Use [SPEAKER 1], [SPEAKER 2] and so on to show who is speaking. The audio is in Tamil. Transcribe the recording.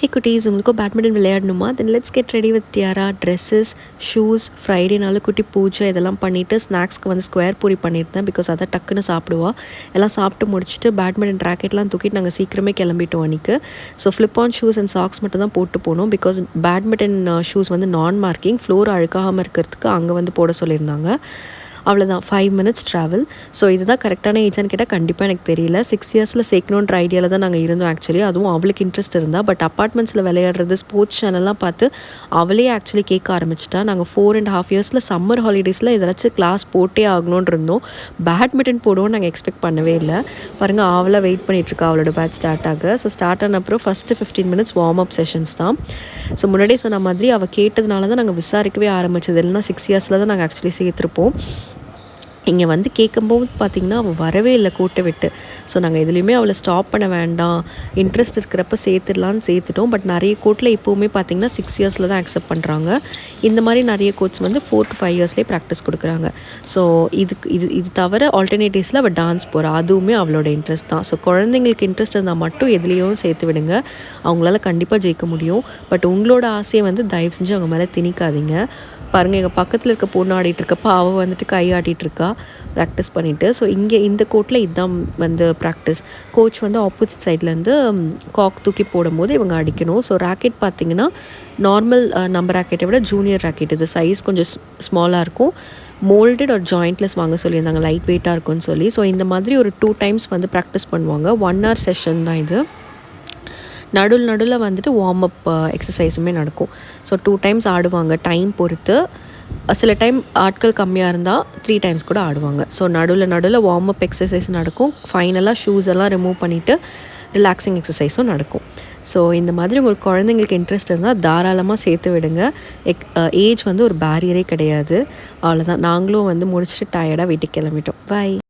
[SPEAKER 1] ஹே குட்டீஸ், உங்களுக்கும் பேட்மிண்டன் விளையாடணுமா? Then let's get ready with tiara, dresses, shoes. ஃப்ரைடேனால குட்டி பூஜை இதெல்லாம் பண்ணிவிட்டு ஸ்நாக்ஸ்க்கு வந்து ஸ்கொயர் பூரி பண்ணியிருந்தேன். பிகாஸ் அதை டக்குன்னு சாப்பிடுவா. எல்லாம் சாப்பிட்டு முடிச்சுட்டு பேட்மிண்டன் ராக்கெட்லாம் தூக்கிட்டு நாங்கள் சீக்கிரமே கிளம்பிட்டோம் அன்றைக்கி. So flip on shoes and socks மட்டும் தான் போட்டு போனோம். பிகாஸ் பேட்மிண்டன் ஷூஸ் வந்து நான் மார்க்கிங், ஃப்ளோர் அழுக்காகாமல் இருக்கிறதுக்கு அங்கே வந்து போட சொல்லியிருந்தாங்க. அவ்வளோதான், 5 மினிட்ஸ் ட்ராவல். ஸோ இதுதான் கரெக்டான ஏஜான்னு கேட்டால் கண்டிப்பாக எனக்கு தெரியல. 6 இயர்ஸில் சேர்க்கணுன்ற ஐடியாவில் தான் நாங்கள் இருந்தோம் ஆக்சுவலி. அதுவும் அவளுக்கு இன்ட்ரெஸ்ட் இருந்தால். பட் அப்பார்ட்மெண்ட்ஸில் விளையாடுறது, ஸ்போர்ட்ஸ் சேனல்லாம் பார்த்து அவளே ஆக்சுவலி கேட்க ஆரம்பிச்சிட்டா. நாங்கள் 4.5 இயர்ஸில் சம்மர் ஹாலிடேஸில் ஏதாச்சும் கிளாஸ் போட்டே ஆகணும்னு இருந்தோம். பேட்மிண்டன் போடுவோம்னு நாங்கள் எக்ஸ்பெக்ட் பண்ணவே இல்லை. பாருங்கள், அவளாக வெயிட் பண்ணிகிட்ருக்கா அவளோட பேட்ச் ஸ்டார்ட் ஆக. ஸோ ஸ்டார்ட் ஆன அப்புறம் first 15 minutes warm up sessions தான். ஸோ முன்னாடியே சொன்ன மாதிரி அவள் கேட்டதுனால தான் நாங்கள் விசாரிக்கவே ஆரம்பிச்சது. இல்லைனா 6 இயர்ஸில் தான் நாங்கள் ஆக்சுவலி சேர்த்துருப்போம். இங்கே வந்து கேட்கும்போது பார்த்திங்கன்னா அவள் வரவே இல்லை கோட்டை விட்டு. ஸோ நாங்கள் எதுலேயுமே அவளை ஸ்டாப் பண்ண வேண்டாம், இன்ட்ரெஸ்ட் இருக்கிறப்ப சேர்த்துடலான்னு சேர்த்துட்டோம். பட் நிறைய கோர்ட்டில் இப்போவுமே பார்த்திங்கன்னா 6 இயர்ஸில் தான் அக்செப்ட் பண்ணுறாங்க. இந்த மாதிரி நிறைய கோர்ட்ஸ் வந்து 4 to 5 இயர்ஸ்லேயே ப்ராக்டிஸ் கொடுக்குறாங்க. ஸோ இது தவிர ஆல்டர்னேட்டிவ்ஸில் அவள் டான்ஸ் போகிறா, அதுவுமே அவளோட இன்ட்ரெஸ்ட் தான். ஸோ குழந்தைங்களுக்கு இன்ட்ரெஸ்ட் இருந்தால் மட்டும் எதுலேயும் சேர்த்து விடுங்க, அவங்களால கண்டிப்பாக ஜெயிக்க முடியும். பட் உங்களோட ஆசையை வந்து தயவு செஞ்சு அவங்க மேலே திணிக்காதீங்க. பாருங்கள், எங்கள் பக்கத்தில் இருக்க பொண்ணு ஆடிட்டுருக்கப்போ அவள் வந்துட்டு கை ஆட்டிகிட்ருக்கா ப்ராக்டிஸ் பண்ணிவிட்டு. ஸோ இங்கே இந்த கோர்ட்டில் இதுதான் வந்து ப்ராக்டிஸ். கோச் வந்து ஆப்போசிட் சைட்லேருந்து காக் தூக்கி போடும்போது இவங்க அடிக்கணும். ஸோ ராக்கெட் பார்த்திங்கன்னா நார்மல் நம்ம ராக்கெட்டை விட ஜூனியர் ராக்கெட். இது சைஸ் கொஞ்சம் ஸ்மாலாக இருக்கும். மோல்டட் ஒரு ஜாயிண்ட்லெஸ் வாங்க சொல்லியிருந்தாங்க, லைட் வெயிட்டாக இருக்கும்னு சொல்லி. ஸோ இந்த மாதிரி ஒரு 2 டைம்ஸ் வந்து ப்ராக்டிஸ் பண்ணுவாங்க. 1 hour செஷன் தான் இது. நடுவில் வந்துட்டு வார்ம் அப் எக்ஸசைஸுமே நடக்கும். ஸோ 2 டைம்ஸ் ஆடுவாங்க டைம் பொறுத்து. சில டைம் ஆட்கள் கம்மியாக இருந்தால் 3 டைம்ஸ் கூட ஆடுவாங்க. ஸோ நடுவில் வார்ம் அப் எக்ஸசைஸ் நடக்கும். ஃபைனலாக ஷூஸ் எல்லாம் ரிமூவ் பண்ணிவிட்டு ரிலாக்ஸிங் எக்ஸசைஸும் நடக்கும். ஸோ இந்த மாதிரி உங்களுக்கு குழந்தைங்களுக்கு இன்ட்ரெஸ்ட் இருந்தால் தாராளமாக சேர்த்து விடுங்க. ஏஜ் வந்து ஒரு பேரியரே கிடையாது. அவ்வளோதான். நாங்களும் வந்து முடிச்சுட்டு டயர்டாக வீட்டுக்கு கிளம்பிட்டோம். பை.